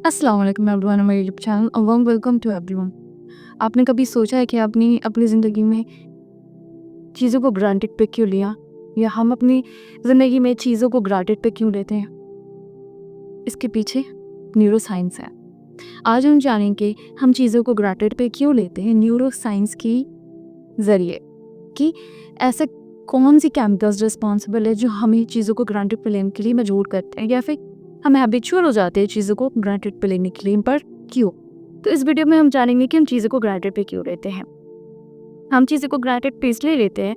अस्सलाम वालेकुम एवरीवन मेरे YouTube channel warm welcome to everyone. आपने कभी सोचा है कि आपने अपनी ज़िंदगी में चीज़ों को ग्रांटेड पे क्यों लिया, या हम अपनी ज़िंदगी में चीज़ों को ग्रांटेड पे क्यों लेते हैं? इसके पीछे न्यूरो साइंस है। आज हम जानेंगे हम चीज़ों को ग्रांटेड पे क्यों लेते हैं न्यूरो साइंस की ज़रिए, कि ऐसे कौन सी केमिकल्स रिस्पॉन्सिबल है जो हमें चीज़ों को ग्रांटेड पे लेने के लिए मजबूर करते हैं, या फिर हम हैबिचुअल हो जाते हैं चीज़ों को ग्रांटेड पे लेने के लिए, पर क्यों? तो इस वीडियो में हम जानेंगे कि हम चीज़ों को ग्रांटेड पे क्यों लेते हैं। हम चीज़ों को ग्रांटेड पे इसलिए लेते हैं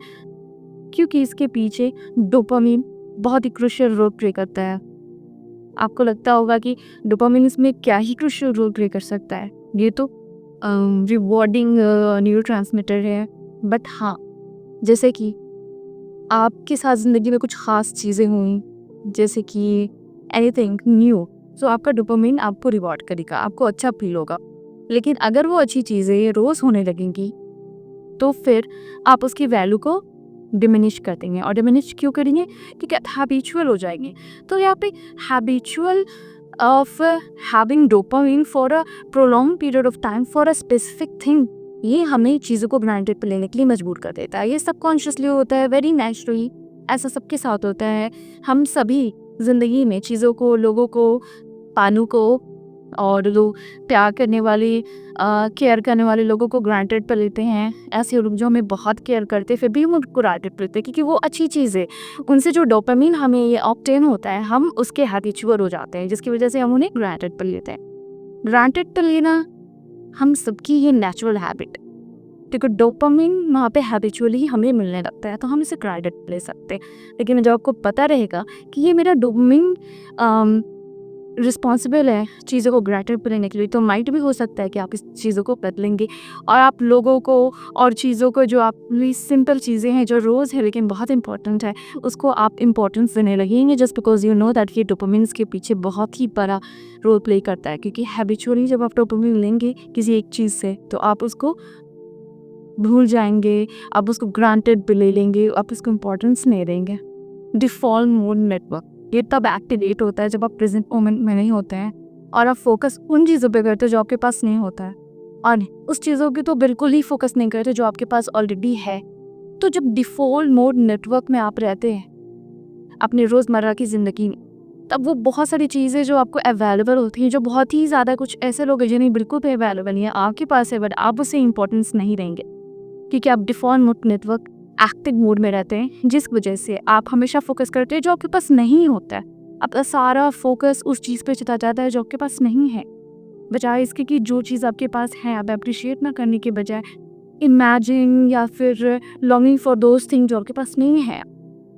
क्योंकि इसके पीछे डोपामिन बहुत ही क्रूशियल रोल प्ले करता है। आपको लगता होगा कि डोपामिन इसमें क्या ही क्रूशियल रोल प्ले कर सकता है, ये तो रिवॉर्डिंग न्यूरोट्रांसमीटर है। बट हाँ, जैसे कि आपके साथ ज़िंदगी में कुछ ख़ास चीज़ें हुई, जैसे कि एनीथिंग न्यू, तो आपका डोपामिन आपको रिवॉर्ड करेगा, आपको अच्छा फील होगा। लेकिन अगर वो अच्छी चीज़ें रोज़ होने लगेंगी तो फिर आप उसकी वैल्यू को डिमिनिश कर देंगे। और डिमिनिश क्यों करेंगे? क्योंकि आप हैबिचुअल हो जाएंगे। तो यहाँ पे habitual of having dopamine for a prolong period of time for a specific thing, ये हमें चीज़ों को ग्रांटेड पे लेने के लिए मजबूर कर देता है। ये सबकॉन्शियसली होता है, वेरी नेचुरली, ऐसा सबके साथ होता है। हम सभी ज़िंदगी में चीज़ों को, लोगों को, पानों को और जो प्यार करने वाले, केयर करने वाले लोगों को ग्रांटेड पे लेते हैं। ऐसे लोग जो हमें बहुत केयर करते हैं फिर भी हम उनको ग्रांटेड पे लेते हैं, क्योंकि वो अच्छी चीज़ है। उनसे जो डोपामिन हमें ये ऑब्टेन होता है, हम उसके हैबिचुअल हो जाते हैं, जिसकी वजह से हम उन्हें ग्रांटेड पे लेते हैं। ग्रांटेड पे लेना हम सबकी ये नेचुरल हैबिट, क्योंकि डोपामिन वहाँ पे हैबिचुअली हमें मिलने लगता है, तो हम इसे ग्रांटेड पे ले सकते हैं। लेकिन जब आपको पता रहेगा कि ये मेरा डोपामिन रिस्पॉन्सिबल है चीज़ों को ग्रांटेड पे लेने के लिए, तो माइट भी हो सकता है कि आप इस चीज़ों को बदलेंगे और आप लोगों को और चीज़ों को, जो आपकी सिंपल चीज़ें हैं जो रोज़ है लेकिन बहुत इंपॉर्टेंट है, उसको आप इम्पोर्टेंस देने लगेंगे, just because you know that ये डोपामिन के पीछे बहुत ही बड़ा रोल प्ले करता है। क्योंकि हैबिचुअली जब आप डोपामिन लेंगे किसी एक चीज़ से, तो आप उसको भूल जाएंगे, आप उसको ग्रांटेड पे ले लेंगे, आप उसको इम्पोर्टेंस नहीं देंगे। डिफ़ॉल्ट मोड नेटवर्क ये तब एक्टिवेट होता है जब आप प्रेजेंट मोमेंट में नहीं होते हैं और आप फोकस उन चीज़ों पे करते हो जो आपके पास नहीं होता है, और उस चीज़ों की तो बिल्कुल ही फोकस नहीं करते जो आपके पास ऑलरेडी है। तो जब डिफ़ॉल्ट मोड नेटवर्क में आप रहते हैं अपने रोज़मर्रा की ज़िंदगी में, तब वो बहुत सारी चीज़ें जो आपको अवेलेबल होती हैं, जो बहुत ही ज़्यादा, कुछ ऐसे लोग हैं जिन्हें बिल्कुल भी अवेलेबल नहीं है, आपके पास है, बट आप उसे इंपॉर्टेंस नहीं देंगे क्योंकि आप default mode network active mode में रहते हैं, जिस वजह से आप हमेशा फोकस करते हैं जो आपके पास नहीं होता है। आपका सारा फोकस उस चीज़ पे चला जाता है जो आपके पास नहीं है, बजाय इसके कि जो चीज़ आपके पास है आप अप्रिशिएट ना करने के बजाय इमेजिन या फिर लॉन्गिंग फॉर दोज थिंग जो आपके पास नहीं है,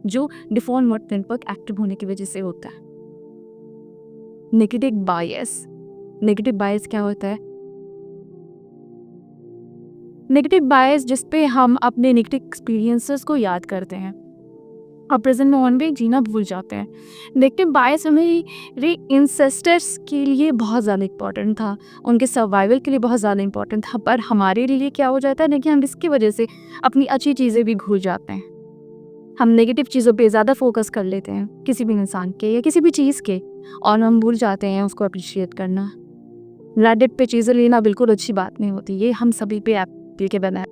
जो डिफ़ॉल्ट मोड नेटवर्क एक्टिव होने की वजह से होता है। नेगेटिव बायस, नेगेटिव बायस क्या होता है? नेगेटिव बायस जिस पे हम अपने नेगेटिव एक्सपीरियंसेस को याद करते हैं और प्रेजेंट मोमेंट में जीना भूल जाते हैं। नेगेटिव बायस हमारे इंसेस्टर्स के लिए बहुत ज़्यादा इंपॉर्टेंट था, उनके सर्वाइवल के लिए बहुत ज़्यादा इंपॉर्टेंट था, पर हमारे लिए क्या हो जाता है ना कि हम इसकी वजह से अपनी अच्छी चीज़ें भी भूल जाते हैं। हम नेगेटिव चीज़ों पे ज़्यादा फोकस कर लेते हैं, किसी भी इंसान के या किसी भी चीज़ के, और हम भूल जाते हैं उसको अप्रिशिएट करना। ग्रेडिट पे चीज़ें लेना बिल्कुल अच्छी बात नहीं होती, ये हम सभी पे एप्लीकेबल है।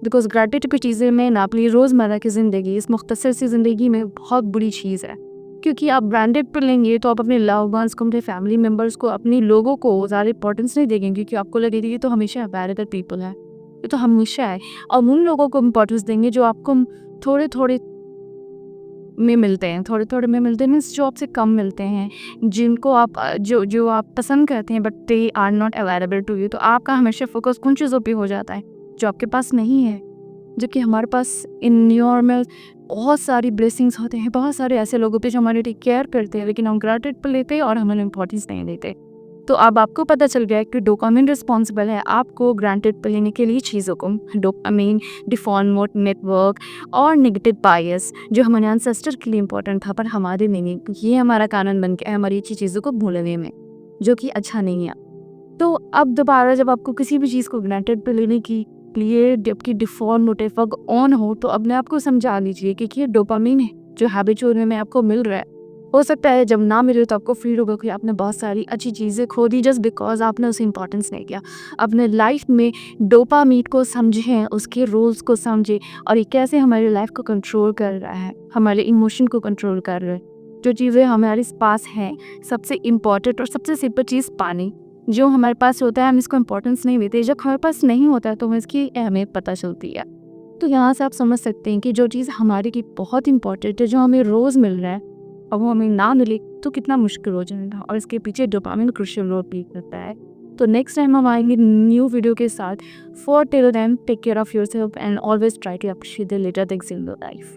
बिकॉज ग्रेटिट्यूड की चीज़ें में ना अपनी रोज़मर्रा की ज़िंदगी, इस मुख्तसर सी ज़िंदगी में बहुत बुरी चीज़ है। क्योंकि आप ब्रांडेड पर लेंगे तो आप अपने लव वंस को, अपने फैमिली मेम्बर्स को, अपने लोगों को ज़्यादा इंपॉर्टेंस नहीं देंगे, क्योंकि आपको लगेगा ये तो हमेशा अवेलेबल पीपल है, ये तो हमेशा है। और उन लोगों को इम्पोर्टेंस देंगे जो आपको थोड़े थोड़े में मिलते हैं, थोड़े थोड़े में मिलते हैं मीन्स जो आपसे कम मिलते हैं, जिनको आप जो जो आप पसंद करते हैं, but they are not available to you. तो आपका हमेशा फोकस उन चीज़ों पे हो जाता है जो आपके पास नहीं है, जो कि हमारे पास इन योर में बहुत सारी ब्लेसिंग्स होते हैं, बहुत सारे ऐसे लोगों पे जो हमारे टेक केयर करते हैं, लेकिन हम ग्रेटिट्यूड पे लेते हैं और हमें इंपॉर्टेंस नहीं देते। तो अब आपको पता चल गया कि डोपामिन रिस्पॉन्सिबल है आपको ग्रांटेड पे लेने के लिए चीज़ों को। डोपामिन, डिफ़ॉल्ट मोड नेटवर्क और नेगेटिव बायस जो हमारे एंसेस्टर के लिए इंपॉर्टेंट था पर हमारे नहीं, ये हमारा कारण बन गया हमारी अच्छी चीज़ों को भूलने में, जो कि अच्छा नहीं है। तो अब दोबारा जब आपको किसी भी चीज़ को ग्रांटेड पे लेने की लिए जबकि डिफ़ॉल्ट मोड नेटवर्क ऑन हो, तो अपने आप को समझा लीजिए कि ये डोपामिन है जो हैबिचुअल में आपको मिल रहा है, हो सकता है जब ना मिले तो आपको फ़ील होगा कि आपने बहुत सारी अच्छी चीज़ें खो दी जस्ट बिकॉज़ आपने उसे इम्पोर्टेंस नहीं दिया। अपने लाइफ में डोपामाइन को समझें, उसके रूल्स को समझें और ये कैसे हमारी लाइफ को कंट्रोल कर रहा है, हमारे इमोशन को कंट्रोल कर रहा है। जो चीज़ें हमारे पास हैं, सबसे इम्पोर्टेंट और सबसे सिंपल चीज़ पानी, जो हमारे पास होता है हम इसको इम्पोर्टेंस नहीं देते, जब हमारे पास नहीं होता है तो हमें इसकी अहमियत पता चलती है। तो यहाँ से आप समझ सकते हैं कि जो चीज़ हमारे लिए बहुत इम्पोर्टेंट है, जो हमें रोज़ मिल रहा है और वो हमें ना मिले तो कितना मुश्किल हो जाएगा और इसके पीछे डोपामाइन क्रूशियल रोल प्ले करता है। तो नेक्स्ट टाइम हम आएंगे न्यू वीडियो के साथ। For till then take care of yourself and always try to appreciate the little things in your life.